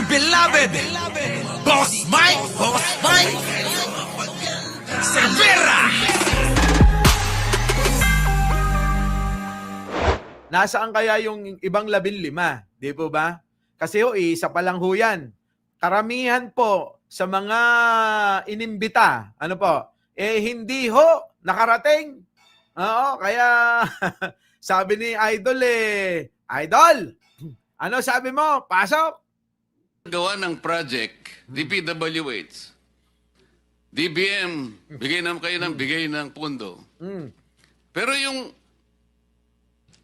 beloved, Boss Mike Cervera. Nasaan kaya yung ibang 15? Di po ba? Kasi isa pa lang ho yan. Karamihan po sa mga inimbita, ano po, hindi ho nakarating. Oo, kaya sabi ni Idol Idol, ano sabi mo? Pasok! Gawa ng project, DPWH, DBM, bigay ng pundo. Pero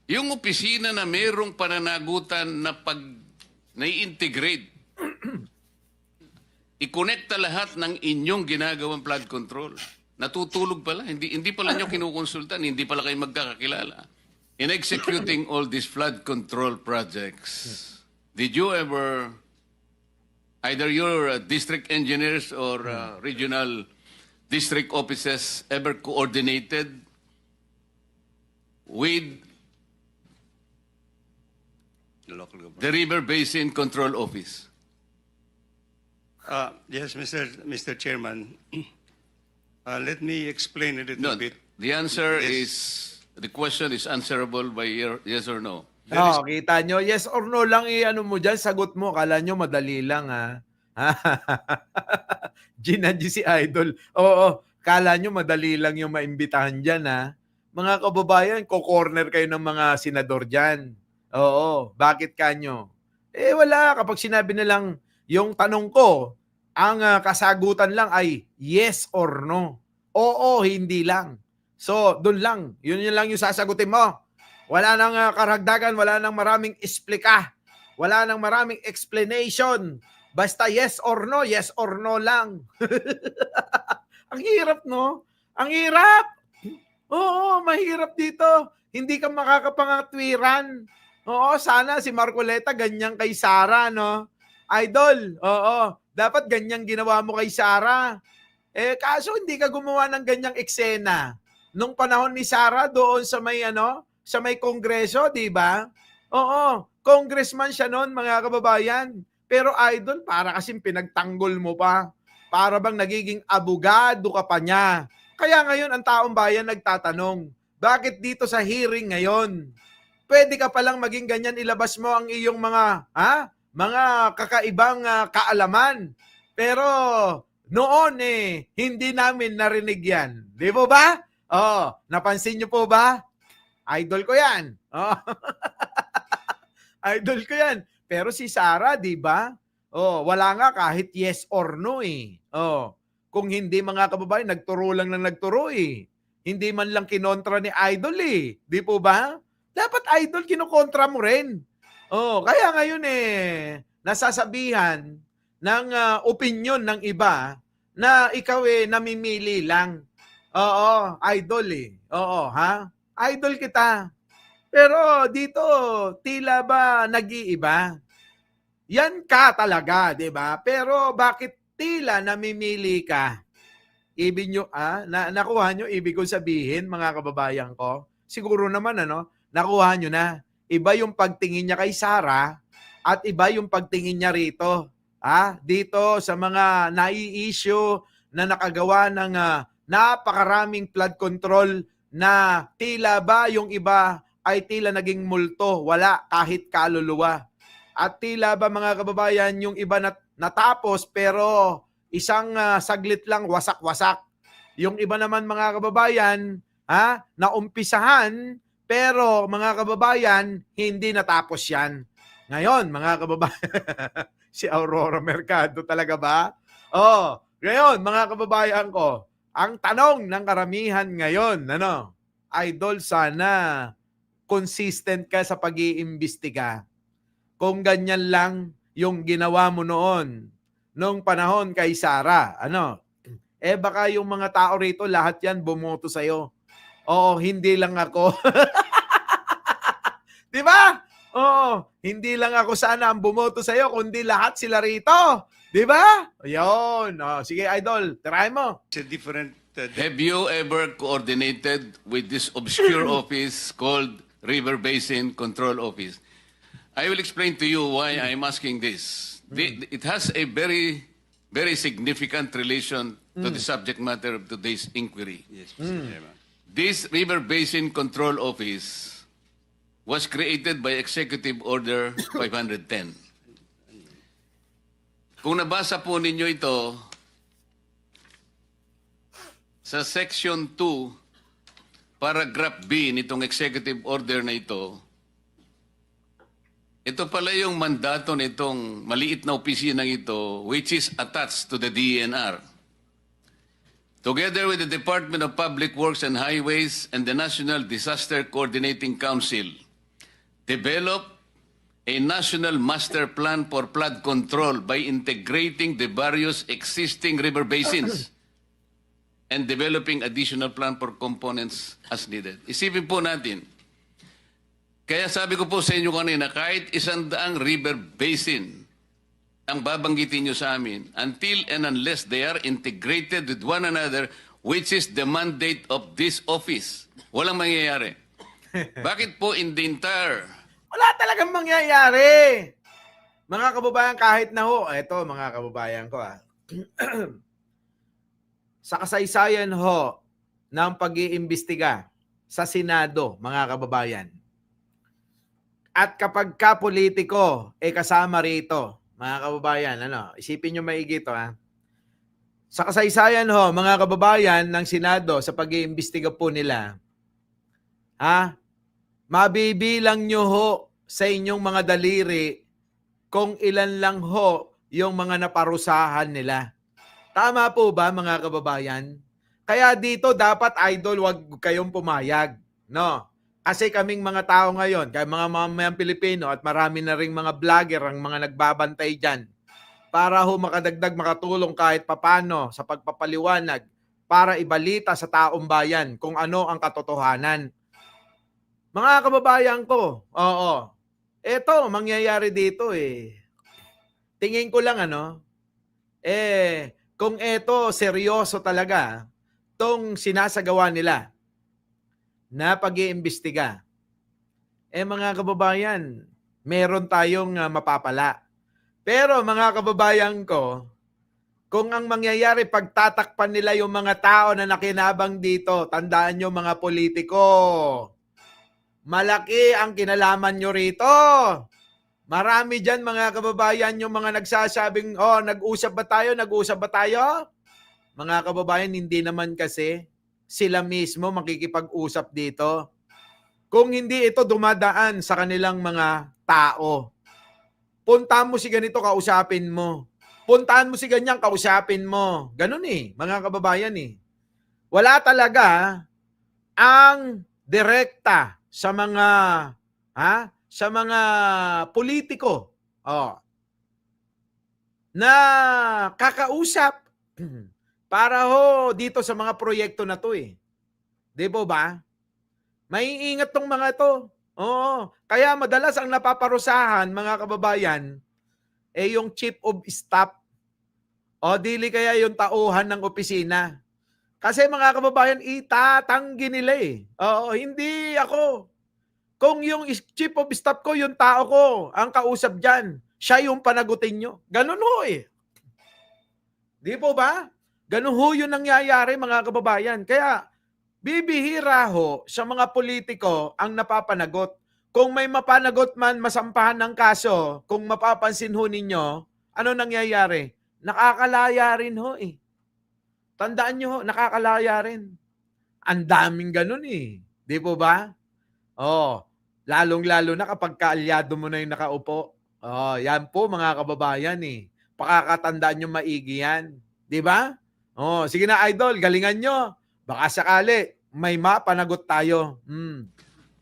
yung opisina na mayroong pananagutan na nai-integrate, i-connecta lahat ng inyong ginagawang flood control. Natutulog pala, hindi pala nyo kinukonsultan, hindi pala kayo magkakakilala. In executing all these flood control projects, did you ever, either your district engineers or regional district offices ever coordinated with the River Basin Control Office? Yes, Mr. Chairman. Let me explain a little bit. The answer Yes. is, the question is answerable by yes or no. Oh, kita nyo, yes or no lang ano mo dyan, sagot mo. Kala nyo madali lang ha. Ginadji si Idol. Oo, kala nyo madali lang yung maimbitahan dyan ha. Mga kababayan, ko-corner kayo ng mga senador dyan. Oo, bakit kanyo? Wala, kapag sinabi nilang yung tanong ko, ang kasagutan lang ay yes or no. Oo, hindi lang. So, dun lang. Yun lang yung sasagutin mo. Wala nang karagdagan, wala nang maraming explika. Wala nang maraming explanation. Basta yes or no lang. Ang hirap, no? Ang hirap. Oo, mahirap dito. Hindi ka makakapangatwiran. Oo, sana si Marcoleta ganyan kay Sara, no? Idol, oo. Dapat ganyang ginawa mo kay Sara. Kaso hindi ka gumawa ng ganyang eksena. Nung panahon ni Sara doon sa may kongreso, di ba? Oo, congressman siya noon, mga kababayan. Pero Idol, para kasing pinagtanggol mo pa. Para bang nagiging abogado ka pa niya. Kaya ngayon ang taong bayan nagtatanong, bakit dito sa hearing ngayon, pwede ka palang maging ganyan, ilabas mo ang iyong mga kakaibang kaalaman. Pero noon hindi namin narinig yan. Di po ba? Oh, napansin niyo po ba? Idol ko yan. Oh. Idol ko yan. Pero si Sara, di ba? Oh, wala nga kahit yes or no Oh, kung hindi, mga kababayan, nagturo lang ng nagturo Hindi man lang kinontra ni Idol Di po ba? Dapat Idol kinokontra mo rin. Oh, kaya ngayon nasasabihan ng opinion ng iba na ikaw namimili lang. Oo, Idol Oo, ha? Idol kita. Pero dito, tila ba nag-iiba? Yan ka talaga, 'di ba? Pero bakit tila namimili ka? Ibig nyo, nakuha nyo, ibig ko sabihin, mga kababayan ko, siguro naman, nakuha nyo na. Iba yung pagtingin niya kay Sara at iba yung pagtingin niya rito. Dito sa mga nai-issue na nakagawa ng napakaraming flood control na tila ba yung iba ay tila naging multo, wala kahit kaluluwa. At tila ba, mga kababayan, yung iba natapos pero isang saglit lang wasak-wasak. Yung iba naman, mga kababayan, naumpisahan pero, mga kababayan, hindi natapos yan. Ngayon, mga kababayan, si Aurora Mercado talaga ba? Ngayon, mga kababayan ko, ang tanong ng karamihan ngayon, Idol, sana consistent ka sa pag-iimbestiga. Kung ganyan lang yung ginawa mo noon, nung panahon kay Sara, baka yung mga tao rito, lahat yan bumoto sa'yo. Oo, hindi lang ako. Di ba? Oo, hindi lang ako sana ang bumoto sa'yo, kundi lahat sila rito. Di ba? Ayun. Sige, Idol, try mo. It's a different... Have you ever coordinated with this obscure office called River Basin Control Office? I will explain to you why I'm asking this. It has a very, very significant relation to the subject matter of today's inquiry. Yes, Mr. Chairman. This River Basin Control Office was created by Executive Order 510. Kung nabasa po ninyo ito, sa Section 2, Paragraph B nitong Executive Order na ito pala yung mandato nitong maliit na opisina ito which is attached to the DENR. Together with the Department of Public Works and Highways and the National Disaster Coordinating Council, develop a national master plan for flood control by integrating the various existing river basins and developing additional plan for components as needed. Isipin po natin, kaya sabi ko po sa inyo kanina, kahit 100 river basin ang babanggitin nyo sa amin, until and unless they are integrated with one another, which is the mandate of this office, walang mangyayari. Bakit po in the entire... Wala talagang mangyayari. Mga kababayan, kahit na ho, eto mga kababayan ko sa kasaysayan ho ng pag-iimbestiga sa Senado, mga kababayan. At kapag ka politiko, kasama rito, mga kababayan, isipin nyo maigi ito, Sa kasaysayan ho, mga kababayan ng Senado, sa pag-iimbestiga po nila, mabibilang nyo ho sa inyong mga daliri kung ilan lang ho yung mga naparusahan nila. Tama po ba, mga kababayan? Kaya dito dapat, idol, wag kayong pumayag, no? Kasi kaming mga tao ngayon, kaya mga mamamayang Pilipino at marami na ring mga vlogger ang mga nagbabantay dyan para ho makadagdag, makatulong kahit papano sa pagpapaliwanag para ibalita sa taong bayan kung ano ang katotohanan. Mga kababayan ko, eto, mangyayari dito Tingin ko lang kung eto seryoso talaga tong sinasagawa nila na pag-iimbestiga. Mga kababayan, meron tayong mapapala. Pero mga kababayan ko, kung ang mangyayari pagtatakpan nila yung mga tao na nakinabang dito, tandaan nyo mga politiko, malaki ang kinalaman nyo rito. Marami dyan mga kababayan yung mga nagsasabing, nag-usap ba tayo? Nag-usap ba tayo? Mga kababayan, hindi naman kasi sila mismo makikipag-usap dito. Kung hindi ito dumadaan sa kanilang mga tao. Puntahan mo si ganito, kausapin mo. Puntahan mo si ganyan, kausapin mo. Ganun mga kababayan Wala talaga ang direkta sa mga politiko na kakausap para dito sa mga proyekto na to Di po ba? Maiingat tong mga to. Kaya madalas ang napaparusahan, mga kababayan, yung chief of staff dili kaya yung tauhan ng opisina. Kasi mga kababayan, itatanggi nila hindi ako. Kung yung chief of staff ko, yung tao ko, ang kausap dyan, siya yung panagutin nyo. Ganun ho Di po ba? Ganun ho yung nangyayari, mga kababayan. Kaya, bibihira ho sa mga politiko ang napapanagot. Kung may mapanagot man, masampahan ng kaso, kung mapapansin ho ninyo, ano nangyayari? Nakakalaya rin ho Tandaan nyo ho, nakakalaya rin. Ang daming ganun Di po ba? Lalong-lalo na kapag kaalyado mo na yung nakaupo. Yan po mga kababayan Pakakatandaan nyo maigi yan. Di ba? Sige na idol, galingan nyo. Baka sakali, may mapanagot tayo.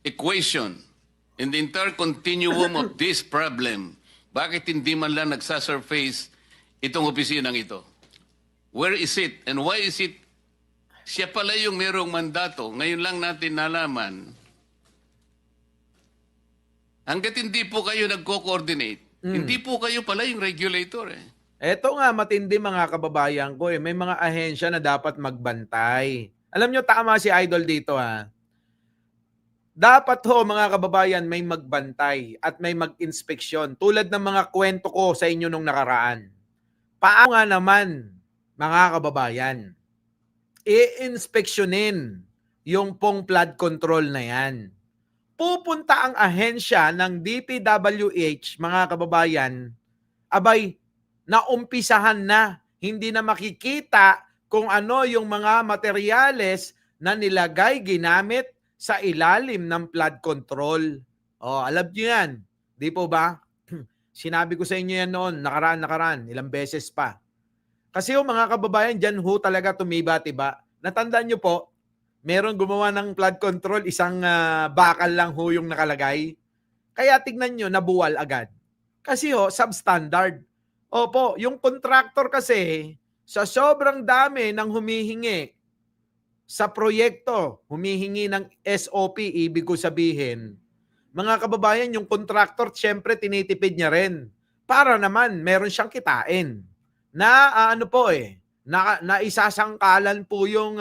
Equation in the entire continuum of this problem, bakit hindi man lang nagsasurface itong opisinang ito? Where is it? And why is it? Siya pala yung merong mandato. Ngayon lang natin nalaman. Hanggat hindi po kayo nagko-coordinate, hindi po kayo pala yung regulator Eto nga, matindi mga kababayan ko May mga ahensya na dapat magbantay. Alam nyo, tama si Idol dito dapat ho mga kababayan may magbantay at may mag-inspeksyon tulad ng mga kwento ko sa inyo nung nakaraan. Paano nga naman mga kababayan i-inspeksyonin yung pong flood control na yan? Pupunta ang ahensya ng DPWH mga kababayan, abay naumpisahan na, hindi na makikita kung ano yung mga materyales na nilagay, ginamit sa ilalim ng flood control. Alam niyo yan. Di po ba? Sinabi ko sa inyo yan noon, nakaraan, ilang beses pa. Kasi mga kababayan, dyan ho talaga tumiba-tiba. Natandaan nyo po, meron gumawa ng flood control, isang bakal lang ho yung nakalagay. Kaya tignan nyo, nabuwal agad. Kasi substandard. Opo, yung contractor kasi, sa sobrang dami ng humihingi sa proyekto, humihingi ng SOP, ibig ko sabihin, mga kababayan, yung contractor, syempre tinitipid niya rin. Para naman, meron siyang kitain. Na na isasangkalan po yung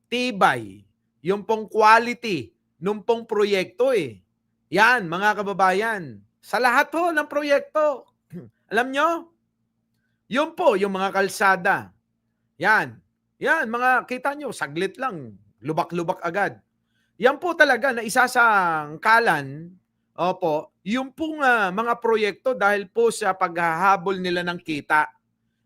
tibay, yung pong quality, nung pong proyekto Yan, mga kababayan. Sa lahat ho ng proyekto. Alam nyo? Yun po, yung mga kalsada. Yan. Yan, mga kita nyo, saglit lang. Lubak-lubak agad. Yan po talaga na isasangkalan, yung pong mga proyekto dahil po sa paghahabol nila ng kita.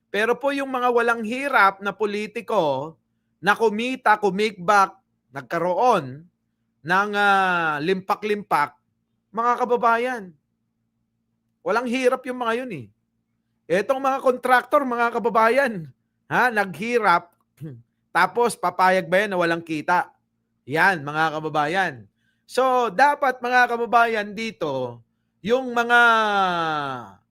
Pero po yung mga walang hirap na politiko na kumita, kumikbak, nagkaroon ng limpak-limpak, mga kababayan, walang hirap yung mga yun Etong mga kontraktor, mga kababayan, naghirap, tapos papayag ba yan na walang kita? Yan, mga kababayan. So, dapat mga kababayan dito, yung mga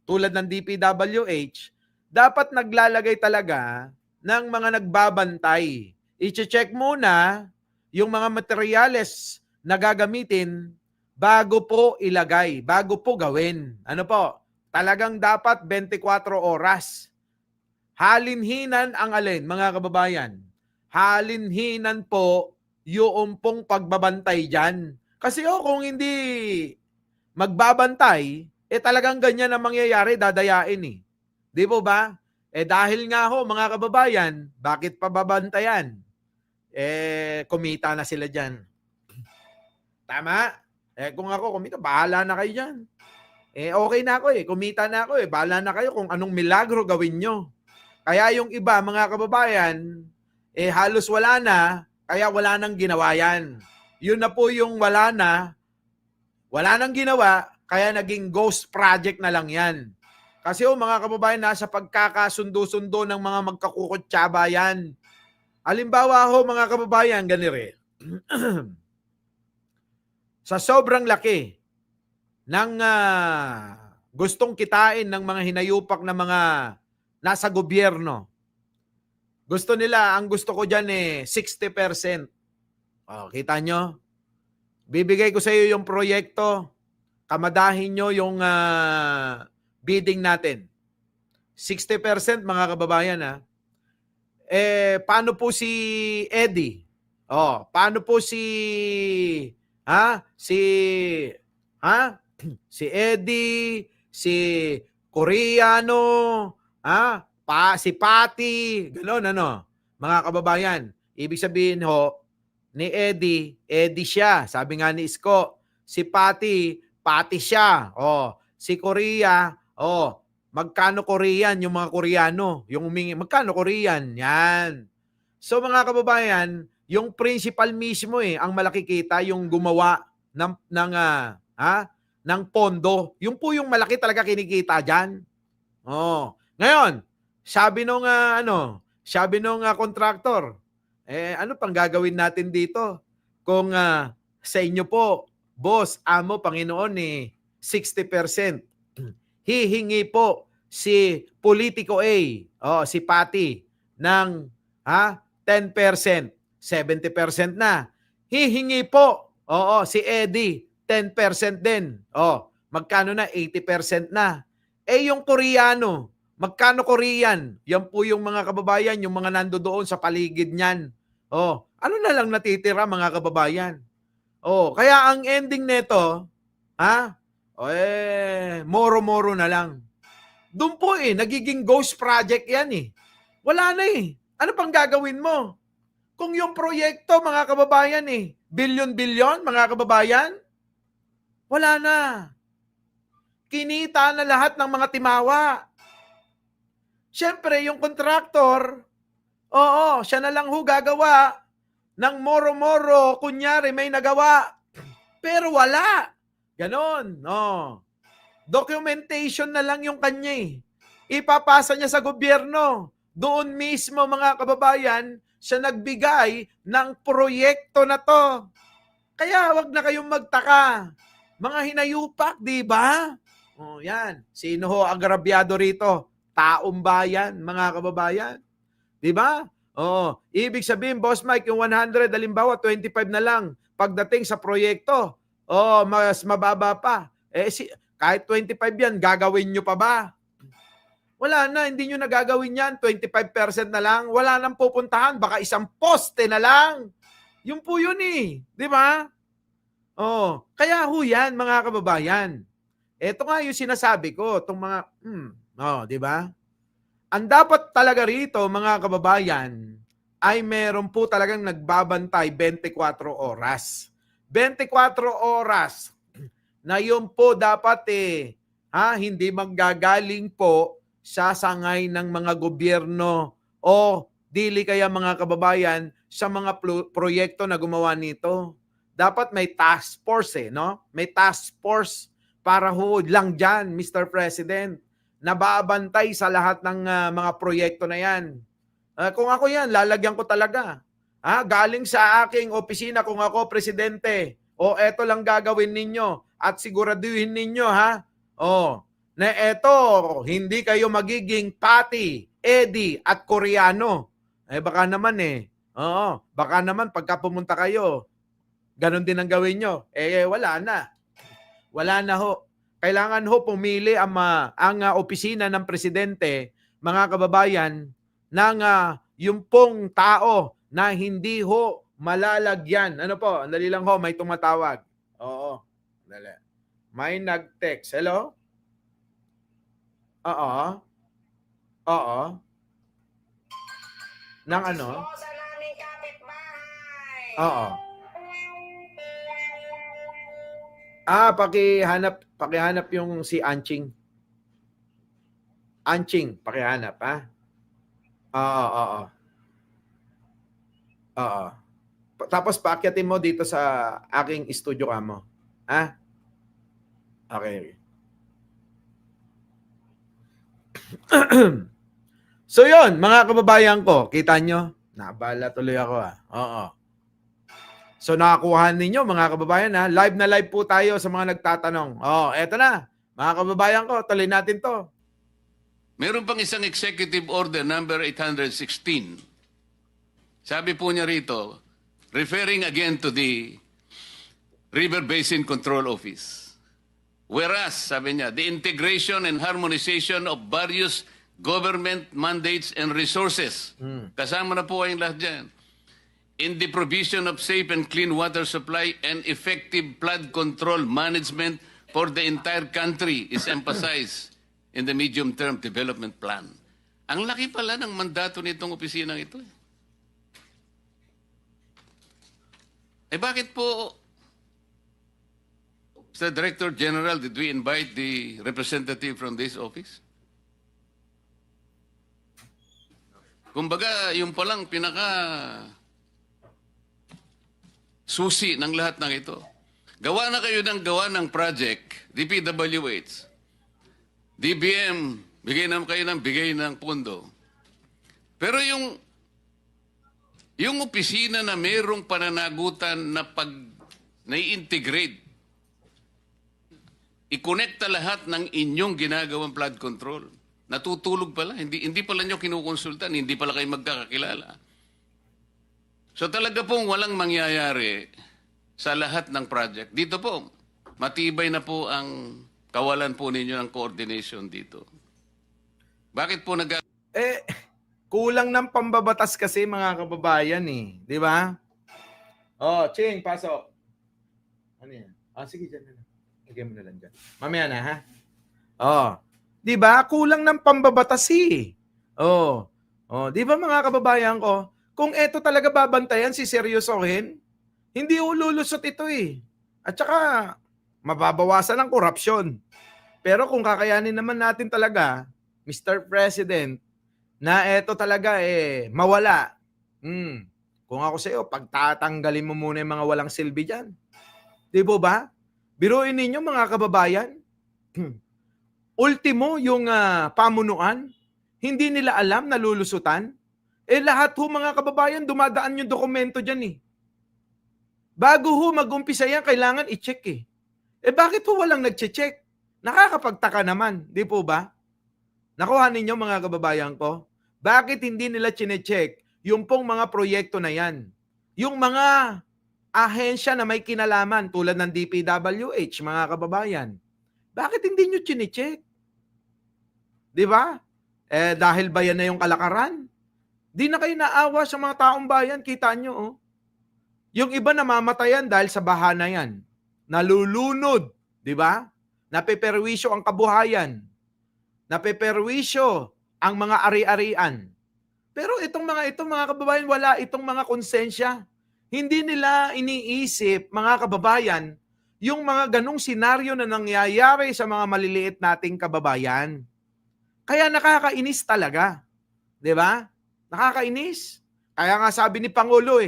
tulad ng DPWH, dapat naglalagay talaga ng mga nagbabantay. I-check muna yung mga materyales na gagamitin bago po ilagay, bago po gawin. Ano po? Talagang dapat 24 oras. Halinhinan ang alin, mga kababayan? Halinhinan po yung pong pagbabantay dyan. Kasi kung hindi magbabantay, talagang ganyan ang mangyayari, dadayain Di po ba? Dahil nga mga kababayan, bakit pa babantayan? Kumita na sila dyan. Tama? Kung ako kumita, bahala na kayo dyan. Okay na ako kumita na ako bahala na kayo kung anong milagro gawin nyo. Kaya yung iba, mga kababayan, halos wala na, kaya wala nang ginawa yan. Yun na po yung wala nang ginawa, kaya naging ghost project na lang yan. Kasi mga kababayan, nasa pagkakasundo-sundo ng mga magkakukutsaba yan. Halimbawa mga kababayan, ganire. Sa sobrang laki ng gustong kitain ng mga hinayupak na mga nasa gobyerno. Ang gusto ko dyan 60%. Kita nyo? Bibigay ko sa iyo yung proyekto, kamadahin nyo yung bidding natin. 60% mga kababayan paano po si Eddie? Paano po si si Eddie, si Koreano, si Patty, gano'n mga kababayan. Ibig sabihin ni Eddie siya, sabi nga ni Isko. Si Patty siya. Si Korea, magkano Korean yung mga Koreano? Yung magkano Korean? Yan. So mga kababayan, yung principal mismo ang malaki kita, yung gumawa ng pondo. Yung po yung malaki talaga kinikita diyan. Ngayon, sabi nung contractor, ano pang gagawin natin dito? Kung sa inyo po, boss, amo, Panginoon 60%. Hihingi po si Politico A, si Patty ng 10%, 70% na. Hihingi po, si Eddie 10% din. Magkano na? 80% na. Yung Koreano, magkano Korean? Yan po yung mga kababayan, yung mga nandoon sa paligid niyan. Ano na lang natitira mga kababayan? Oh, kaya ang ending nito, moro-moro na lang. Doon po nagiging ghost project yan Wala na Ano pang gagawin mo? Kung yung proyekto, mga kababayan bilyon-bilyon, mga kababayan, wala na. Kinita na lahat ng mga timawa. Siyempre, yung kontraktor, siya na lang gagawa ng moro-moro, kunyari may nagawa. Pero wala. Ganon. Documentation na lang yung kanya Ipapasa niya sa gobyerno. Doon mismo, mga kababayan, siya nagbigay ng proyekto na to. Kaya wag na kayong magtaka. Mga hinayupak, di ba? Yan. Sino ho agrabyado rito? Taong bayan, mga kababayan. Di ba? Ibig sabihin, Boss Mike, yung 100, halimbawa, 25 na lang. Pagdating sa proyekto, mas mababa pa. Kahit 25 yan, gagawin nyo pa ba? Wala na, hindi nyo nagagawin yan. 25% na lang. Wala nang pupuntahan. Baka isang poste na lang. Yun po yun Di ba? Kaya ho yan, mga kababayan. Ito nga yung sinasabi ko, itong mga, di ba? Ang dapat talaga rito, mga kababayan, ay meron po talagang nagbabantay 24 oras. 24 oras na yun po dapat hindi manggagaling po sa sangay ng mga gobyerno o dili kaya mga kababayan sa mga proyekto na gumawa nito. Dapat may task force no? May task force para lang dyan, Mr. President, nababantay sa lahat ng mga proyekto na yan. Kung ako yan, lalagyan ko talaga. Galing sa aking opisina kung ako presidente, eto lang gagawin ninyo at siguraduhin ninyo na eto, hindi kayo magiging Pati, Eddie at Koreano. Baka naman baka naman pagka pumunta kayo, ganun din ang gawin nyo. Wala na. Wala na ho. Kailangan ho pumili ang opisina ng presidente, mga kababayan, ng yung pong tao na hindi ho malalagyan. Ano po? Dali lang ho, may tumatawag. Oo. Dali. May nag-text. Hello? Oo. Nang ano? Sa naming kapitbahay. Oo. Pakihanap yung si Anching. Anching, pakihanap, Oo. Tapos paakyatin mo dito sa aking studio mo. Okay. So yon, mga kababayan ko, kita nyo? Nabala tuloy ako Oo. So nakakuha ninyo mga kababayan live na live po tayo sa mga nagtatanong. Eto na. Mga kababayan ko, tuloy natin to. Meron pang isang executive order number 816. Sabi po niya rito, referring again to the River Basin Control Office. Whereas, sabi niya, the integration and harmonization of various government mandates and resources. Kasama na po kayong lahat dyan. In the provision of safe and clean water supply and effective flood control management for the entire country is emphasized in the medium-term development plan. Ang laki pala ng mandato nitong opisinang ito. Bakit po, Mr. Director General, did we invite the representative from this office? Kumbaga, yung palang susi ng lahat ng ito. Gawa na kayo ng gawa ng project, DPWH. DBM, bigay ng pondo. Pero yung opisina na mayroong pananagutan na na-integrate, i-connecta lahat ng inyong ginagawang flood control. Natutulog pala, hindi pala nyo kinukonsultan, hindi pala kayo magkakakilala. So talaga pong walang mangyayari sa lahat ng project. Dito po, matibay na po ang kawalan po ninyo ng coordination dito. Bakit po kulang ng pambabatas kasi mga kababayan Di ba? Ching, pasok. Ano yan? Sige, dyan na lang. Lagyan mo na lang dyan. Mamaya na, ha? Oh. Di ba? Kulang ng pambabatas eh. Oh. Oh, di ba mga kababayan ko? Kung eto talaga babantayan, si seryosohin, hindi ululusot ito eh. At saka, mababawasan ang korupsyon. Pero kung kakayanin naman natin talaga, Mr. President, na eto talaga mawala. Kung ako sa iyo, pagtatanggalin mo muna yung mga walang silbi dyan. Di ba? Biruin ninyo mga kababayan. Ultimo yung pamunuan, hindi nila alam na lulusutan. Lahat ho mga kababayan, dumadaan yung dokumento dyan eh. Bago ho mag-umpisa yan, kailangan i-check eh. Bakit ho walang nag-check? Nakakapagtaka naman, di po ba? Nakuha ninyo mga kababayan ko? Bakit hindi nila chine-check yung pong mga proyekto na yan? Yung mga ahensya na may kinalaman tulad ng DPWH, mga kababayan. Bakit hindi nyo chine-check? Di ba? Dahil ba yan na yung kalakaran? Di na kayo naawa sa mga taong bayan, kita nyo oh. Yung iba namamatayan dahil sa baha na yan. Nalulunod, di ba? Napeperwisyo ang kabuhayan. Napeperwisyo ang mga ari-arian. Pero itong mga kababayan, wala itong mga konsensya. Hindi nila iniisip, mga kababayan, yung mga ganong senaryo na nangyayari sa mga maliliit nating kababayan. Kaya nakakainis talaga. Di ba? Nakakainis. Kaya nga sabi ni Pangulo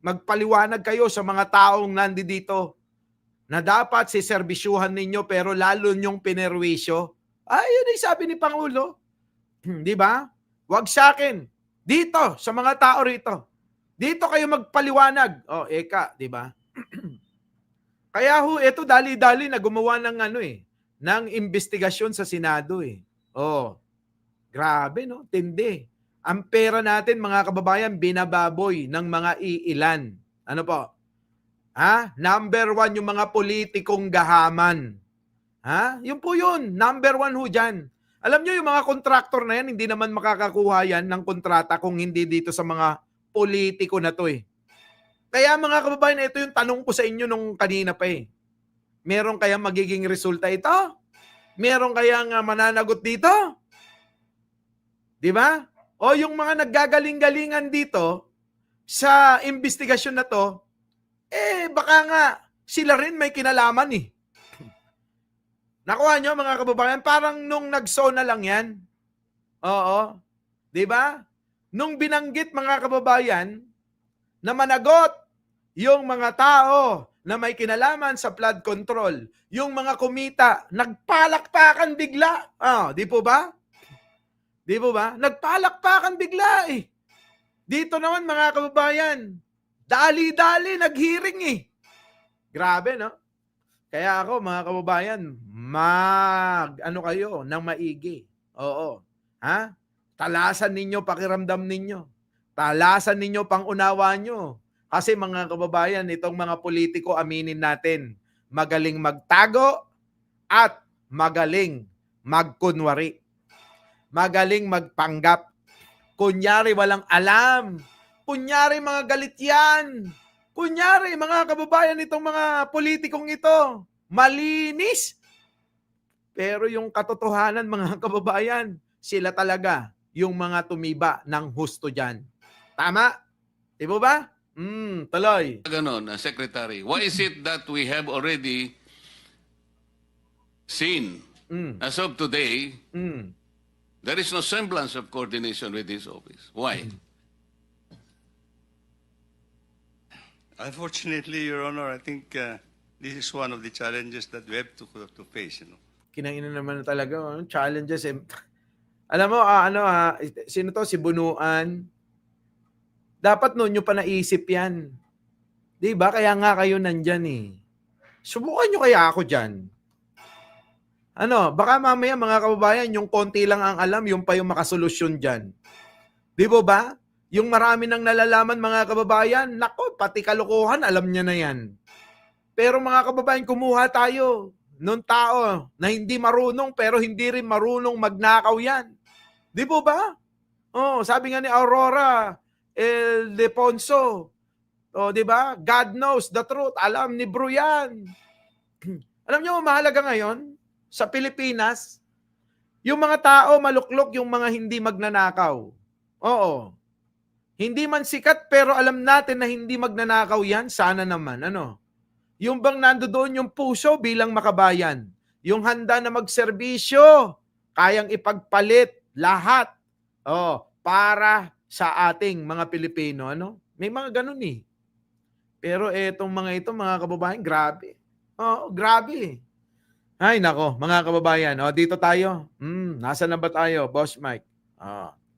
magpaliwanag kayo sa mga taong nandito na dapat siserbisyuhan ninyo pero lalo nyong pinerwisyo. Yun ay sabi ni Pangulo. Di ba? Wag sa akin. Dito, sa mga tao rito. Dito kayo magpaliwanag. Di ba? Kaya ito dali-dali na gumawa ng ng investigasyon sa Senado grabe no, tindi. Ang pera natin mga kababayan binababoy ng mga iilan. Ano po? Number 1 yung mga politikong gahaman. Yun po yun. Number 1 ho dyan. Alam nyo yung mga kontraktor na yan, hindi naman makakakuha yan ng kontrata kung hindi dito sa mga politiko na to Kaya mga kababayan, ito yung tanong ko sa inyo nung kanina pa Meron kayang magiging resulta ito? Meron kayang mananagot dito? Di ba? O yung mga naggagaling-galingan dito sa investigasyon na to, baka nga sila rin may kinalaman Nakuha nyo mga kababayan, parang nung nag-SONA lang yan. Oo. Di ba? Nung binanggit mga kababayan na managot yung mga tao na may kinalaman sa flood control, yung mga kumita, nagpalakpakan bigla. Di po ba? Di po ba? Nagpalakpakan bigla Dito naman mga kababayan, dali-dali naghiring Grabe no? Kaya ako mga kababayan, kayo ng maigi. Oo. Talasan ninyo, pakiramdam ninyo. Talasan ninyo, pangunawa nyo. Kasi mga kababayan, itong mga politiko, aminin natin, magaling magtago at magaling magkunwari. Magaling magpanggap. Kunyari walang alam. Kunyari mga galit yan. Kunyari mga kababayan, itong mga politikong ito, malinis. Pero yung katotohanan mga kababayan, sila talaga yung mga tumiba ng husto dyan. Tama? Di ba? Tuloy. Ganon, Secretary, why is it that we have already seen, as of today, there is no semblance of coordination with this office? Why? Unfortunately, Your Honor, I think this is one of the challenges that we have to face. Kinangina naman talaga. Challenges. Alam mo, sino to? Si Bunuan. Dapat noon nyo pa naisip yan. Di ba? Kaya nga kayo nandyan Subukan nyo kaya ako dyan. Baka mamaya mga kababayan, yung konti lang ang alam, yung pa yung makasolusyon dyan. Di ba? Yung marami nang nalalaman mga kababayan, nako, pati kalokohan, alam niya na yan. Pero mga kababayan, kumuha tayo nung tao na hindi marunong pero hindi rin marunong magnakaw yan. Di ba? Sabi nga ni Aurora Ildefonso, O, di ba? God knows the truth. Alam ni bro yan. Alam nyo, mahalaga ngayon sa Pilipinas, yung mga tao maluklok, yung mga hindi magnanakaw. Oo. Hindi man sikat, pero alam natin na hindi magnanakaw yan. Sana naman. Ano? Yung bang nandoon yung puso bilang makabayan. Yung handa na magserbisyo, kayang ipagpalit lahat para sa ating mga Pilipino. Ano? May mga ganun eh. Pero etong mga ito, mga kababayan, grabe. Grabe. Ay, nako, mga kababayan. Dito tayo. Nasaan na ba tayo, Boss Mike?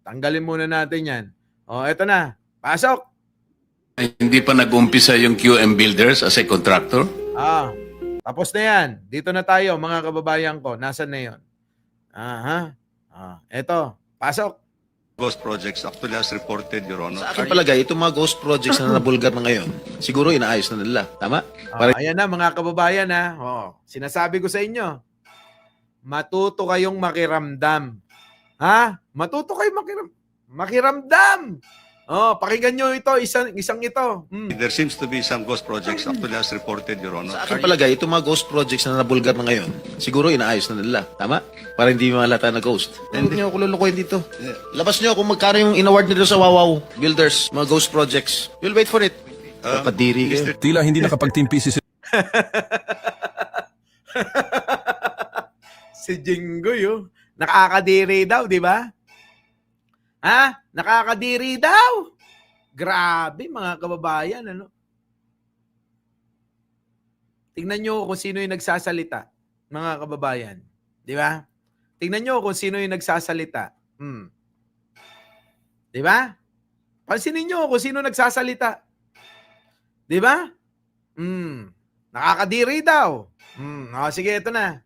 Tanggalin muna natin yan. Eto na. Pasok. Hindi pa nag-umpisa yung QM Builders as a contractor? Tapos na yan. Dito na tayo, mga kababayan ko. Nasaan na yun? Eto. Pasok. Ghost projects actually as reported, Your Honor. Sa akin palagay, itong mga ghost projects na nabulgar na ngayon, siguro inaayos na nila. Tama? Ayan na, mga kababayan. Sinasabi ko sa inyo, matuto kayong makiramdam. Matuto kayong makiramdam. Pakinggan nyo ito, isang ito. There seems to be some ghost projects actually as reported, Your Honor. Sa akin palagay, itong mga ghost projects na nabulgar na ngayon, siguro inaayos na nila. Tama? Para hindi malata na ghost. Huwag niyo ako lulukoyin dito. Labas niyo kung magkano yung in-award nito sa Wawaw Builders, mga ghost projects. We'll wait for it. Kadiri kayo. Tila hindi nakapagtimpi si Si Jinggoy, nakakadiri daw, di ba? Nakakadiri daw. Grabe, mga kababayan, ano? Tingnan nyo kung sino yung nagsasalita, mga kababayan. Di ba? Tingnan nyo kung sino yung nagsasalita. Di ba? Pansinin nyo kung sino nagsasalita. Di ba? Nakakadiri daw. Sige, ito na.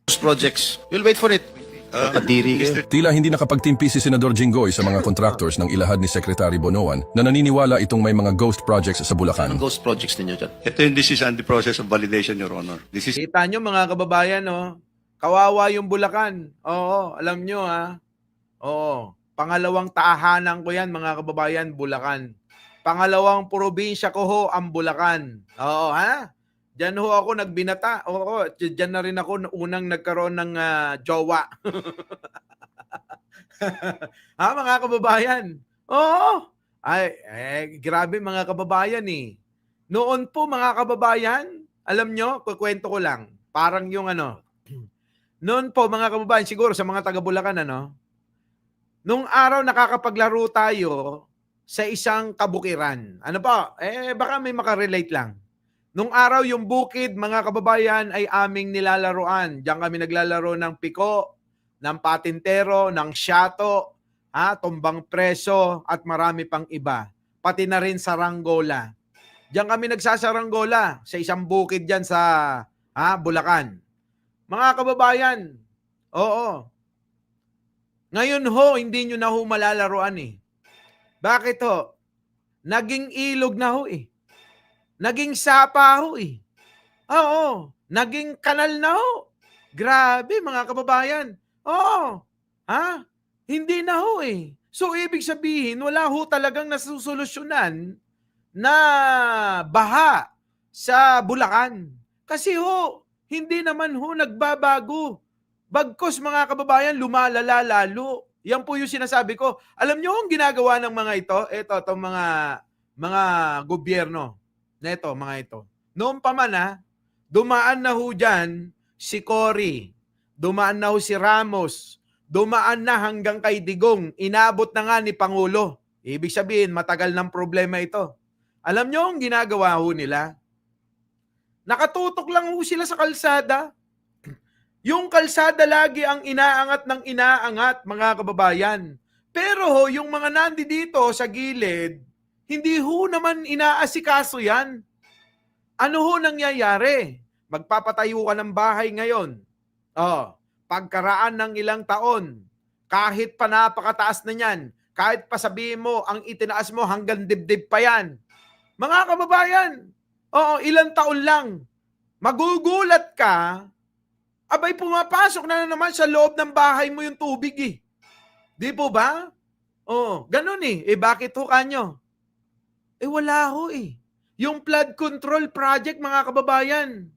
Ghost projects. We'll wait for it. Kadiri kayo. Tila hindi nakapagtimpi si Senador Jinggoy sa mga contractors ng ilahad ni Secretary Bonoan na naniniwala itong may mga ghost projects sa Bulacan. Ang ghost projects ninyo dyan. This is under process of validation, Your Honor. This is Kita nyo, mga kababayan, kawawa yung Bulacan. Alam nyo, pangalawang tahanan ko yan, mga kababayan, Bulacan. Pangalawang probinsya ko ho, ang Bulacan. Diyan ho ako nagbinata. Diyan na rin ako unang nagkaroon ng jowa. Mga kababayan. Grabe, mga kababayan eh. Noon po, mga kababayan, alam nyo, kukwento ko lang. Parang yung noon po, mga kababayan, siguro sa mga taga Bulacan, nung araw nakakapaglaro tayo sa isang kabukiran. Ano pa? Baka may makarelate lang. Nung araw yung bukid, mga kababayan, ay aming nilalaroan. Diyan kami naglalaro ng piko, ng patintero, ng syato, tumbang preso, at marami pang iba. Pati na rin saranggola. Diyan kami nagsasaranggola sa isang bukid diyan sa Bulacan. Mga kababayan, ngayon ho, hindi nyo na ho malalaroan eh. Bakit ho? Naging ilog na ho eh. Naging sapa ho eh. Naging kanal na ho. Grabe, mga kababayan. Hindi na ho eh. So, ibig sabihin, wala ho talagang nasusolusyonan na baha sa Bulacan. Kasi ho, hindi naman ho nagbabago. Bagkos, mga kababayan, lumalala lalo. Yan po yung sinasabi ko. Alam nyo ang ginagawa ng mga ito? Itong mga gobyerno. Neto, mga ito. Noon pa man dumaan na ho dyan si Cory, dumaan na ho si Ramos, dumaan na hanggang kay Digong, inabot na nga ni Pangulo. Ibig sabihin, matagal ng problema ito. Alam nyo ang ginagawa ho nila? Nakatutok lang ho sila sa kalsada. Yung kalsada lagi ang inaangat ng inaangat, mga kababayan. Pero ho, yung mga nandi dito sa gilid, hindi ho naman inaasikaso yan. Ano ho nangyayari? Magpapatayo ka ng bahay ngayon. Pagkaraan ng ilang taon, kahit pa napakataas na yan, kahit pa sabihin mo, ang itinaas mo hanggang dibdib pa yan. Mga kababayan, ilang taon lang, magugulat ka, abay pumapasok na naman sa loob ng bahay mo yung tubig eh. Di po ba? Ganun eh. Bakit ho kanyo? Wala ho eh. Yung flood control project, mga kababayan,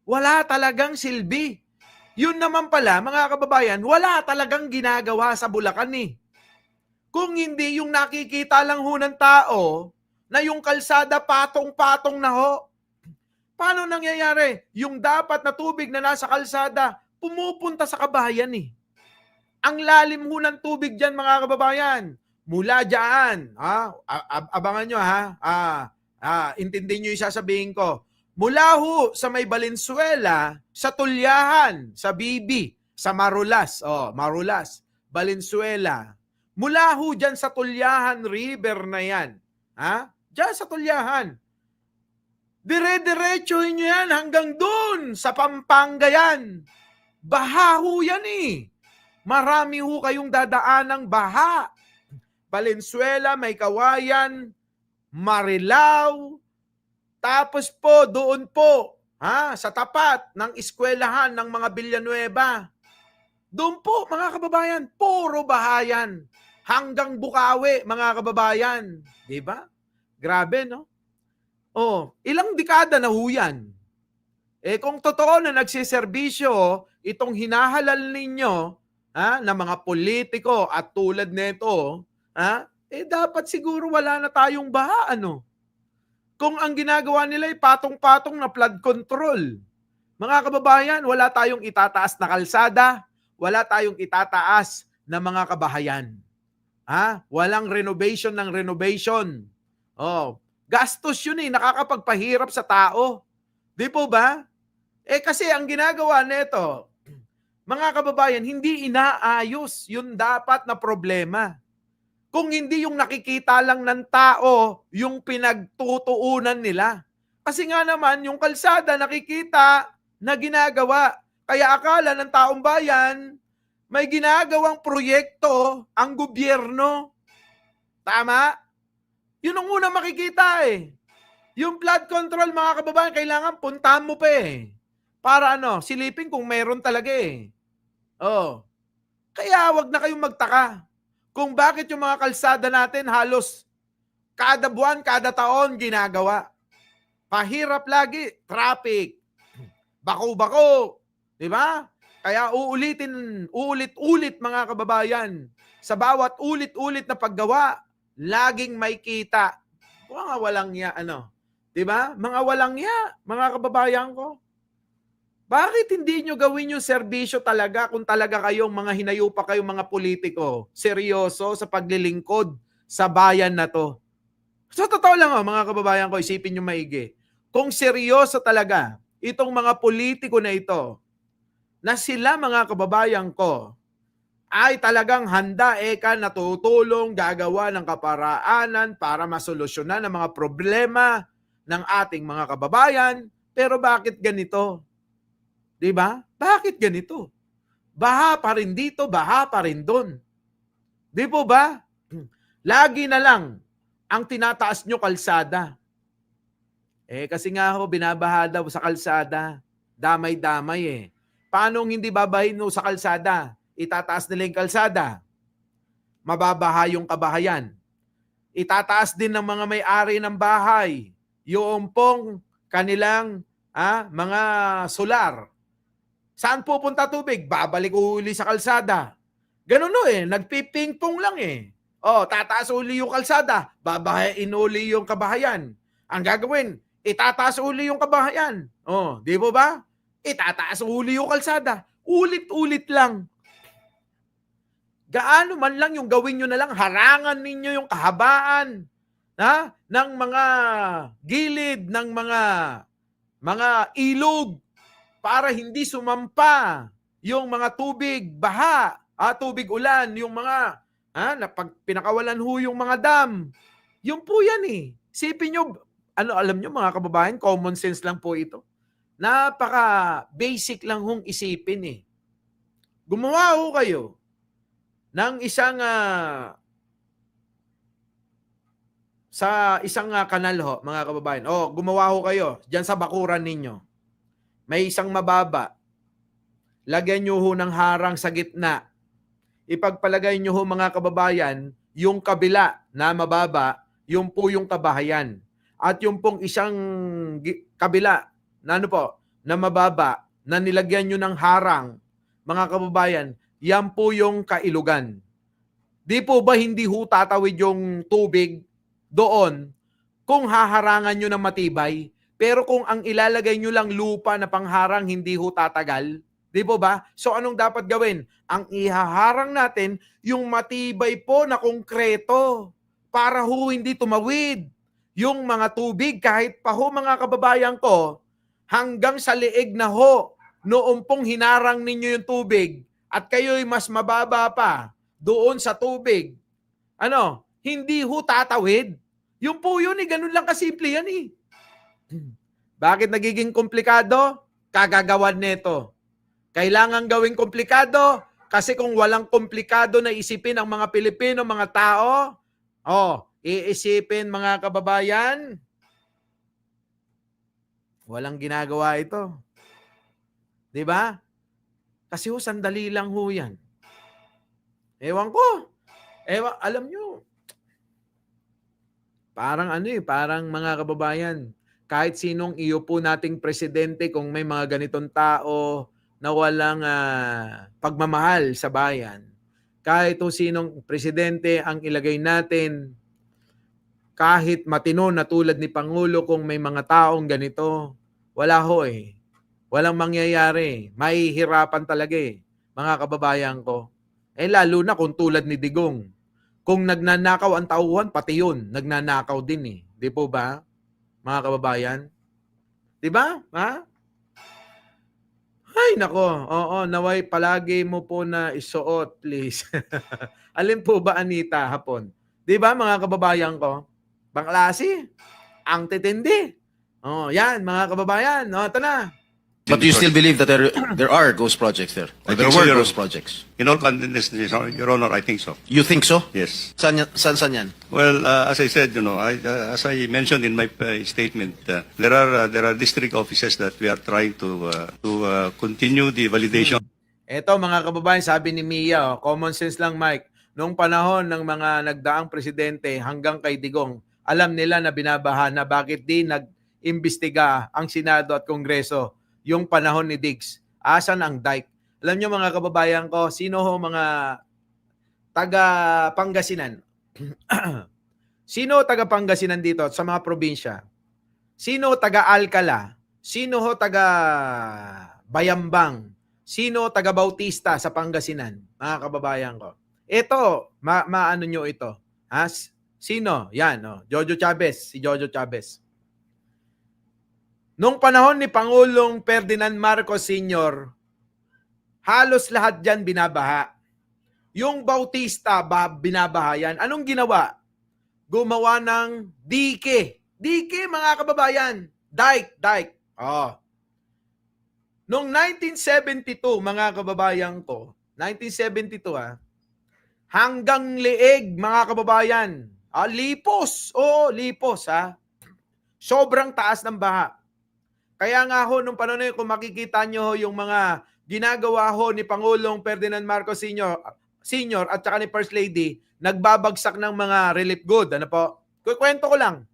wala talagang silbi. Yun naman pala, mga kababayan, wala talagang ginagawa sa Bulacan eh. Kung hindi yung nakikita lang ho ng tao na yung kalsada patong-patong na ho, paano nangyayari? Yung dapat na tubig na nasa kalsada, pumupunta sa kabahayan eh. Ang lalim ho ng tubig dyan, mga kababayan. Mula dyan, abangan nyo intindihin nyo yung sasabihin ko. Mula ho sa may Valenzuela, sa Tulyahan, sa Bibi, sa Marulas, Marulas, Valenzuela. Mula ho dyan sa Tulyahan River na yan, dyan sa Tulyahan. Dire-diretsuhin nyo yan hanggang dun sa Pampanga yan. Baha ho yan eh. Marami ho kayong dadaan ng baha. Valenzuela, may Kawayan, Marilao, tapos po doon po, sa tapat ng eskwelahan ng mga Villanueva. Doon po, mga kababayan, puro bahayan. Hanggang Bukawi, mga kababayan. Diba? Grabe, no? Ilang dekada na ho yan. Kung totoo na nagsiservisyo, itong hinahalal ninyo, na mga politiko at tulad nito, dapat siguro wala na tayong baha, ano? Kung ang ginagawa nila ay patong-patong na flood control. Mga kababayan, wala tayong itataas na kalsada, wala tayong itataas na mga kabahayan. Walang renovation ng renovation. Gastos yun nakakapagpahirap sa tao. Di po ba? Kasi ang ginagawa nito, mga kababayan, hindi inaayos yung dapat na problema. Kung hindi yung nakikita lang ng tao, yung pinagtutuunan nila. Kasi nga naman, yung kalsada nakikita na ginagawa. Kaya akala ng taong bayan, may ginagawang proyekto ang gobyerno. Tama? Yun ang unang makikita eh. Yung flood control, mga kababayan, kailangan puntahan mo pa eh. Para silipin kung meron talaga eh. Kaya wag na kayong magtaka kung bakit yung mga kalsada natin halos kada buwan, kada taon ginagawa. Pahirap lagi, traffic, bako-bako, di ba? Kaya ulit-ulit mga kababayan, sa bawat ulit-ulit na paggawa, laging may kita. Mga walang ya, di ba? Mga walang ya, mga kababayan ko. Bakit hindi nyo gawin yung serbisyo talaga kung talaga kayong mga hinayupa kayong mga politiko, seryoso sa paglilingkod sa bayan na to? Sa totoo lang mga kababayan ko, isipin nyo maigi. Kung seryoso talaga itong mga politiko na ito, na sila mga kababayan ko, ay talagang handa natutulong, gagawa ng kaparaanan para masolusyonan ang mga problema ng ating mga kababayan, pero bakit ganito? Diba? Bakit ganito? Baha pa rin dito, baha pa rin doon. Di po ba? Lagi na lang ang tinataas nyo kalsada. Kasi nga binabaha daw sa kalsada. Damay-damay Paano hindi babahin sa kalsada? Itataas nila yung kalsada. Mababaha yung kabahayan. Itataas din ng mga may-ari ng bahay yung pong kanilang mga solar. Saan pupunta tubig? Babalik uli sa kalsada. Ganun nagpipingpong lang tataas uli yung kalsada, babahain uli yung kabahayan. Ang gagawin, itataas uli yung kabahayan. Di po ba? Itataas uli yung kalsada. Ulit-ulit lang. Gaano man lang yung gawin nyo na lang, harangan ninyo yung kahabaan ng mga gilid, ng mga ilog, para hindi sumampa yung mga tubig baha, tubig ulan, yung mga pinakawalan yung mga dam. Yung po yan Sipin nyo, alam nyo mga kababayan, common sense lang po ito. Napaka-basic lang isipin Gumawa kayo ng isang sa isang kanal mga kababayan. Gumawa kayo diyan sa bakuran ninyo. May isang mababa. Lagyan nyo ng harang sa gitna. Ipagpalagay nyo mga kababayan, yung kabila na mababa, yung po yung kabahayan. at yung pong isang kabila na ano po, na mababa, na nilagyan nyo ng harang, mga kababayan, yan po yung kailugan. Di po ba hindi ho tatawid yung tubig doon kung haharangan nyo ng matibay? Pero kung ang ilalagay nyo lang lupa na pangharang, hindi ho tatagal. Di po ba? So anong dapat gawin? Ang ihaharang natin, yung matibay po na konkreto para ho hindi tumawid. Yung mga tubig, kahit pa ho mga kababayan ko, hanggang sa leeg na ho, noong pong hinarang ninyo yung tubig at kayo'y mas mababa pa doon sa tubig, hindi ho tatawid. Yung po yun, ganun lang kasimple yan eh. Bakit nagiging komplikado? Kagagawan nito. Kailangan gawing komplikado kasi kung walang komplikado na isipin ang mga Pilipino, mga tao, iisipin mga kababayan, walang ginagawa ito. 'Di ba? Kasi sandali lang ho yan. Ewan ko. Alam nyo, parang mga kababayan, kahit sinong iyo po nating presidente, kung may mga ganitong tao na walang pagmamahal sa bayan, kahit sinong presidente ang ilagay natin, kahit matino na tulad ni Pangulo, kung may mga taong ganito, wala ho eh. Walang mangyayari. Mahihirapan talaga eh, mga kababayan ko. Lalo na kung tulad ni Digong. Kung nagnanakaw ang tauhan, pati yun, nagnanakaw din eh. Di po ba, mga kababayan? Di ba? Ha? Ay, nako. Oo, naway palagi mo po na isuot, please. Alin po ba, Anita, hapon? Di ba, mga kababayan ko? Bangklase. Ang titindi. Yan, mga kababayan. Ito na. But do you still believe that there are ghost projects there? Or I there think so, were Your ghost projects? In all candidness, Your Honor, I think so. You think so? Yes. Saan yan? Well, as I said, as I mentioned in my statement, there are district offices that we are trying to continue the validation. Ito, mga kababayan, sabi ni Mia, common sense lang, Mike. Noong panahon ng mga nagdaang presidente hanggang kay Digong, alam nila na binabaha na bakit di nag-imbestiga ang Senado at Kongreso yung panahon ni Diggs. Asan ang dike? Alam nyo mga kababayan ko, sino ho mga taga Pangasinan? Sino taga Pangasinan dito sa mga probinsya? Sino taga Alcala? Sino ho taga Bayambang? Sino taga Bautista sa Pangasinan? Mga kababayan ko. Ito, maano nyo ito? Sino? Yan, Jojo Chavez, si Jojo Chavez. Nung panahon ni Pangulong Ferdinand Marcos Sr., halos lahat dyan binabaha. Yung Bautista, binabaha yan. Anong ginawa? Gumawa ng dike. Dike, mga kababayan. Dike. Noong 1972, mga kababayan ko, 1972 hanggang leeg, mga kababayan. Lipos. Lipos Sobrang taas ng baha. Kaya nga ho, nung panahon na yun, kung makikita nyo ho yung mga ginagawa ho ni Pangulong Ferdinand Marcos Sr. at saka ni First Lady, nagbabagsak ng mga relief good. Ano po? Kwento ko lang.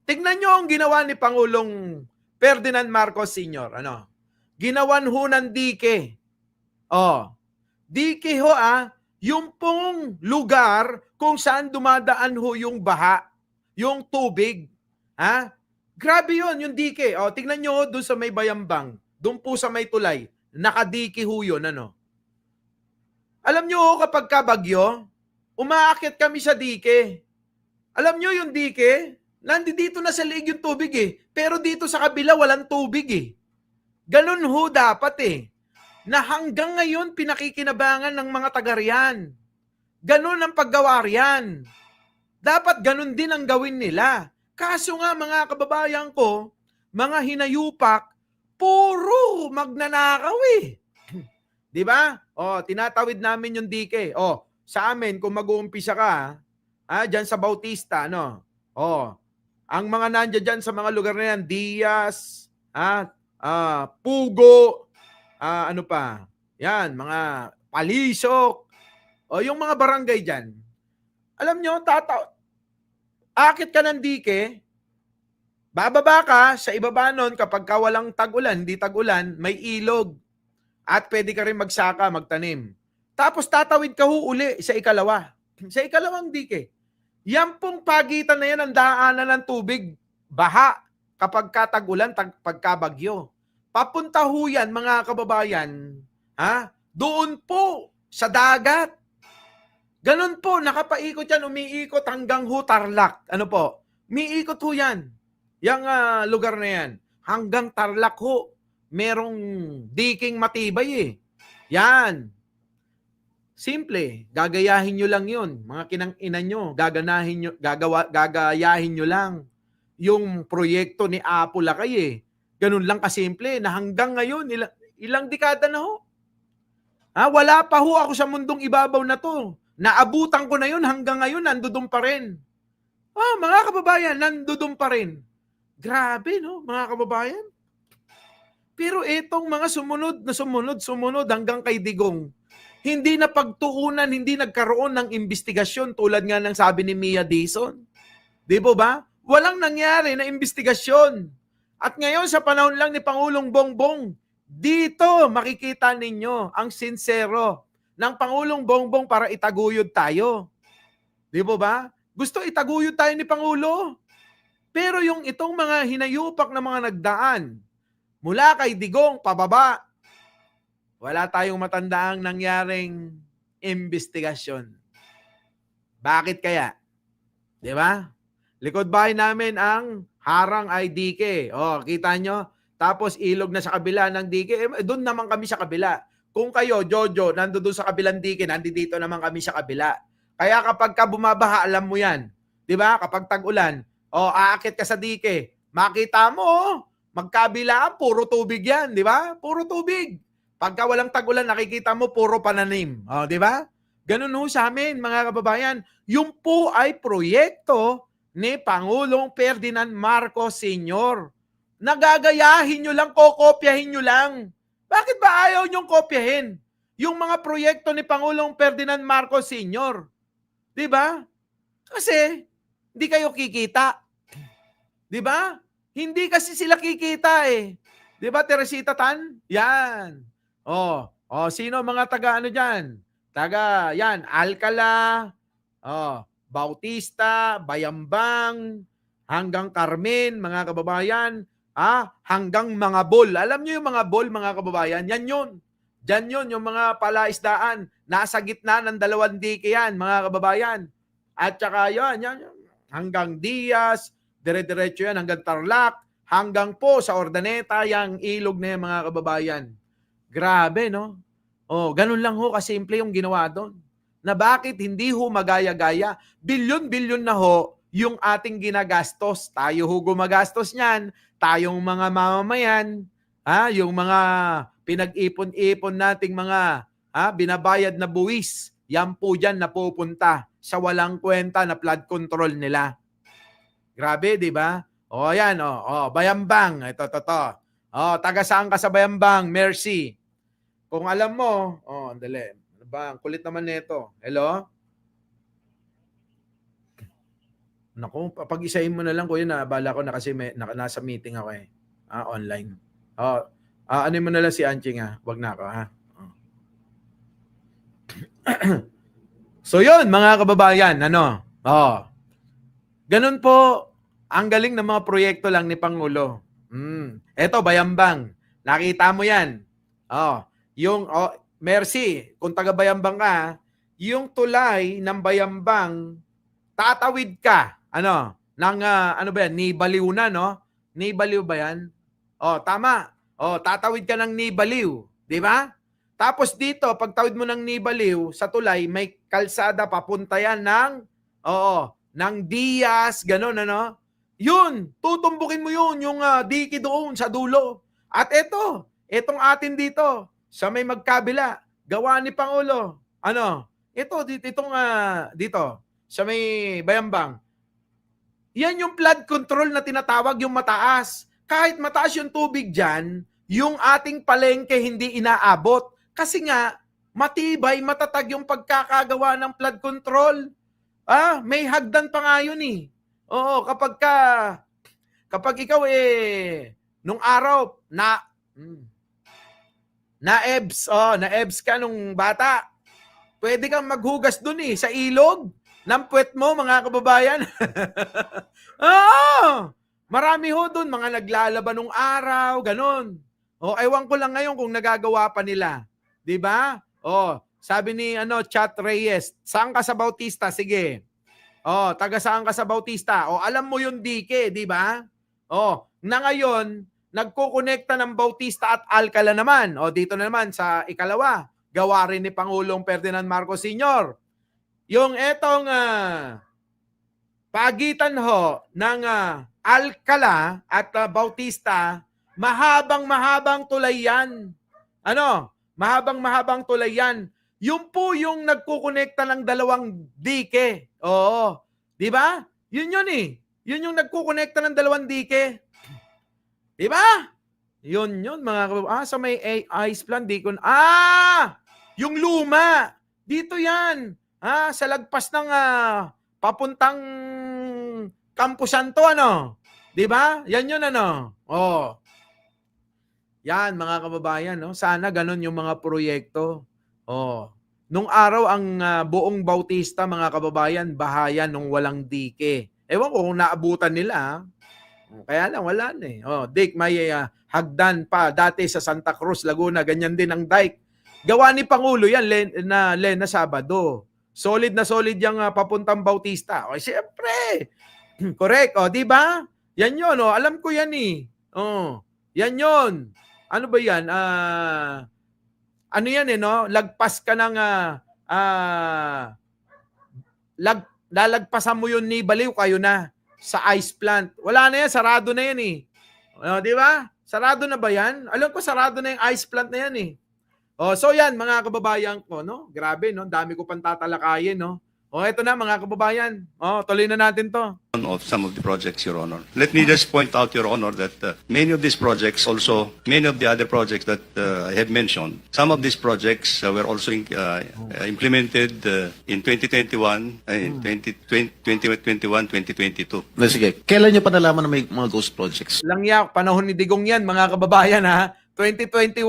Tignan nyo ang ginawa ni Pangulong Ferdinand Marcos Sr. Ginawan ho ng dike. Dike ho yung pong lugar kung saan dumadaan ho yung baha, yung tubig. Grabe yun, yung dike. Tignan nyo doon sa may Bayambang, doon po sa may tulay, nakadike ho yun. Alam nyo kapag kabagyo, umaakit kami sa dike. Alam nyo yung dike, nandito na sa liig yung tubig pero dito sa kabila walang tubig Ganun ho dapat na hanggang ngayon pinakikinabangan ng mga taga-riyan. Ganun ang paggawa riyan. Dapat ganun din ang gawin nila. Kaso nga mga kababayan ko, mga hinayupak, puro magnanakaw Di ba? Tinatawid namin yung dike. Sa amin, kung mag-uumpisa ka, dyan sa Bautista, ang mga nandiyan dyan sa mga lugar na yan, Diaz, Pugo, ano pa, yan, mga Palisok, yung mga barangay dyan. Alam nyo, akit ka ng dike, Bababa ka, sa ibaba nun, kapag ka walang tag-ulan, hindi tag-ulan, may ilog. At pwede ka rin magsaka, magtanim. Tapos tatawid ka uli sa ikalawa. Sa ikalawang dike. Yan pong pagitan na yan ang daanan ng tubig, baha, kapag katag-ulan, pagkabagyo. Papunta ho yan, mga kababayan, doon po sa dagat. Ganun po, nakapaikot yan, umiikot hanggang ho Tarlac. Ano po? Umiikot ho yan. Yang lugar na yan. Hanggang Tarlac ho. Merong diking matibay eh. Yan. Simple. Gagayahin nyo lang yun. Mga kinang-ina nyo. Gagayahin nyo lang. Yung proyekto ni Apo Lakay eh. Ganun lang kasimple na hanggang ngayon, ilang dekada na ho. Wala pa ho ako sa mundong ibabaw na to. Naabutan ko na yun hanggang ngayon, nandudum pa rin. Mga kababayan, nandudum pa rin. Grabe, no, mga kababayan? Pero itong mga sumunod hanggang kay Digong, hindi na pagtuunan, hindi nagkaroon ng investigasyon tulad nga ng sabi ni Mia Dizon. Di ba? Walang nangyari na investigasyon. At ngayon sa panahon lang ni Pangulong Bongbong, dito makikita ninyo ang sincero ng Pangulong Bongbong para itaguyod tayo. Di ba? Gusto itaguyod tayo ni Pangulo. Pero yung itong mga hinayupak na mga nagdaan, mula kay Digong pababa, wala tayong matandaang nangyaring investigasyon. Bakit kaya? Di ba? Likod bahay namin ang harang ay dike. Kita nyo? Tapos ilog na sa kabila ng dike. Doon naman kami sa kabila. Kung kayo, Jojo, nandoon sa kabilang dike, nandito naman kami sa kabila. Kaya kapag ka bumabaha, alam mo yan. Di ba? Kapag tag-ulan, aakit ka sa dike. Makita mo, magkabilaan, puro tubig yan. Di ba? Puro tubig. Pagka walang tag-ulan, nakikita mo, puro pananim. Di ba? Ganun ho sa amin, mga kababayan. Yung po ay proyekto ni Pangulong Ferdinand Marcos Sr. Nagagayahin nyo lang, kokopyahin nyo lang. Bakit ba ayaw nyong kopyahin yung mga proyekto ni Pangulong Ferdinand Marcos Sr.? Di ba? Kasi hindi kayo kikita. Di ba? Hindi kasi sila kikita eh. Di ba, Teresita Tan? Yan. Sino mga taga ano dyan? Taga, yan, Alcala, Bautista, Bayambang, hanggang Carmen, mga kababayan, hanggang mga bol. Alam niyo yung mga bol, mga kababayan? Yan yun. Diyan yun, yung mga palaisdaan. Nasa gitna ng dalawang dike yan, mga kababayan. At saka yan, hanggang Diaz, dire-diretso yan, hanggang Tarlac, hanggang po sa Ordaneta, yung ilog na yan, mga kababayan. Grabe, no? Ganun lang ho, kasimple yung ginawa doon. Na bakit hindi ho magaya-gaya? Bilyon-bilyon na ho yung ating ginagastos. Tayo ho gumagastos niyan. Tayong mga mamamayan, yung mga pinag-ipon-ipon nating mga binabayad na buwis, yan po dyan napupunta sa walang kwenta na flood control nila. Grabe, di ba? Yan, Bayambang. Ito. Taga saan ka sa Bayambang? Mercy. Kung alam mo, andali. Ang kulit naman nito. Hello? Naku, pag-isahin mo na lang, kuya, nabala ko na kasi nasa meeting ako eh. Online. Ano mo na lang si Anching Wag na ako, So yun, mga kababayan, ganun po, ang galing ng mga proyekto lang ni Pangulo. Eto, Bayambang. Nakita mo yan. Mercy, kung taga Bayambang ka, yung tulay ng Bayambang, tatawid ka, ano ba yan, Nibaliw na, no? Nibaliw ba yan? Tama. Tatawid ka ng Nibaliw, di ba? Tapos dito, pagtawid mo ng Nibaliw, sa tulay, may kalsada, papunta yan ng Diaz, ganun, Yun, tutumbukin mo yun, yung diki doon sa dulo. At etong atin dito, sa may magkabila, gawa ni Pangulo. Dito, sa may Bayambang. Yan yung flood control na tinatawag, yung mataas. Kahit mataas yung tubig dyan, yung ating palengke hindi inaabot. Kasi nga, matibay, matatag yung pagkakagawa ng flood control. May hagdan pa nga yun eh. Kapag ka Kapag ikaw nung araw na-EBS ka nung bata, pwede kang maghugas dun sa ilog ng puwet mo, mga kababayan. Oo! Marami ho dun, mga naglalaba nung araw, ganun. Ewan ko lang ngayon kung nagagawa pa nila. 'Di ba? Sabi ni Chat Reyes, saan ka sa Bautista? Sige. Taga saan ka sa Bautista? Alam mo yung dike, 'di ba? Na ngayon, nagkukonekta ng Bautista at Alcala naman. Dito na naman sa ikalawa, gawa rin ni Pangulong Ferdinand Marcos Sr. Yung etong pagitan ho ng Alcala at Bautista, mahabang-mahabang tulay yan. Mahabang-mahabang tulay yan. Yun po yung nagkukonekta ng dalawang dike. Oo. Di ba? Yun Yun yung nagkukonekta ng dalawang dike. Di ba? Yun, mga kababayan. Sa may ice plant, yung luma. Dito yan. Sa lagpas ng papuntang Campo Santo, Di ba? Yan yun, Yan, mga kababayan, Sana ganun yung mga proyekto. Nung araw, ang buong Bautista, mga kababayan, bahayan nung walang dike. Ewan ko kung naabutan nila, Kaya lang, wala na Dick, may hagdan pa dati sa Santa Cruz, Laguna, ganyan din ang dike. Gawa ni Pangulo yan, Lena Sabado. Solid na solid yung papuntang Bautista. Siyempre. Correct. Di ba? Yan yun. Alam ko yan Yan yun. Ano ba yan? Ano yan Lagpas ka ng lalagpasan mo yun ni Baliw, kayo na sa ice plant. Wala na yan, sarado na yan di ba? Sarado na ba yan? Alam ko sarado na yung ice plant na yan so yan, mga kababayan ko, Grabe, dami ko pang tatalakayin, eto na, mga kababayan. Tuloy na natin to. Of some of the projects, Your Honor. Let me just point out, Your Honor, that many of these projects also, many of the other projects that I have mentioned, some of these projects were also implemented in 2021, 2022. Sige, kailan nyo pa nalaman na may mga ghost projects? Langyak, panahon ni Digong yan, mga kababayan 2021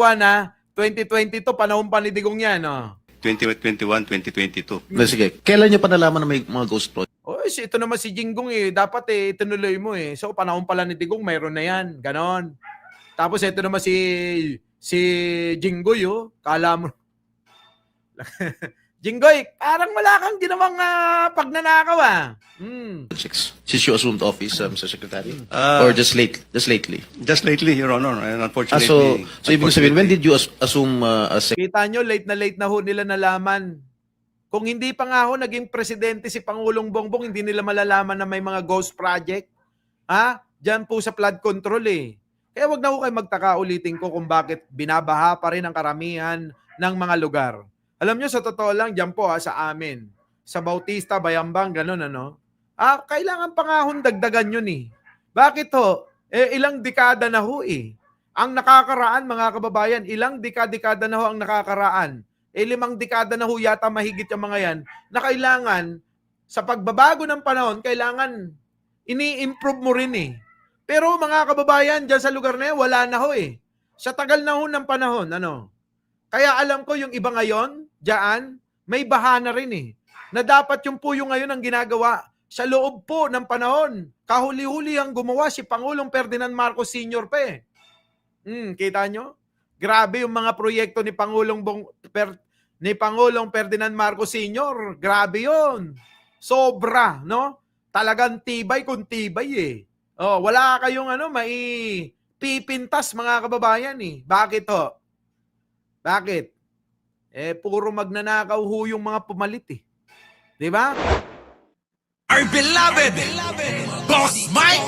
2022, panahon pa ni Digong yan 2021, 2022. Sige, kailan nyo pa nalaman na may mga ghost projects? Ito naman si Jinggong dapat itinuloy mo So panahon pala ni Digong, mayroon na yan. Ganon. Tapos ito naman si Jinggoy kala mo. Jinggoy, parang wala kang ginawang pagnanakaw Projects. Since you assumed office, Mr. Secretary? Or just lately? Just lately, Your Honor, and unfortunately... So ibig sabihin, when did you assume as Kita nyo, late na ho nila nalaman. Kung hindi pa nga ho naging presidente si Pangulong Bongbong, hindi nila malalaman na may mga ghost project. Diyan po sa flood control Kaya wag na ho kayo magtaka, ulitin ko kung bakit binabaha pa rin ang karamihan ng mga lugar. Alam nyo, sa totoo lang, diyan po sa amin. Sa Bautista, Bayambang, ganun kailangan pa nga hong dagdagan yun Bakit ho? Ilang dekada na ho Ang nakakaraan, mga kababayan, ilang dekada na ho ang nakakaraan. 5 dekada na ho yata mahigit yung mga yan na kailangan, sa pagbabago ng panahon, kailangan ini-improve mo rin Pero mga kababayan, dyan sa lugar na yan, wala na ho Sa tagal na ho ng panahon, Kaya alam ko yung iba ngayon, dyan, may baha na rin na dapat yung po yung ngayon ang ginagawa sa loob po ng panahon. Kahuli-huli ang gumawa si Pangulong Ferdinand Marcos Sr. pa Kita nyo? Grabe yung mga proyekto ni Pangulong Ferdinand Marcos Sr. Grabe yon. Sobra, Talagang tibay kung tibay wala kayong maipipintas, mga kababayan Bakit ho? Bakit? Puro magnanakaw ho yung mga pumalit Di ba? Our beloved Boss Mike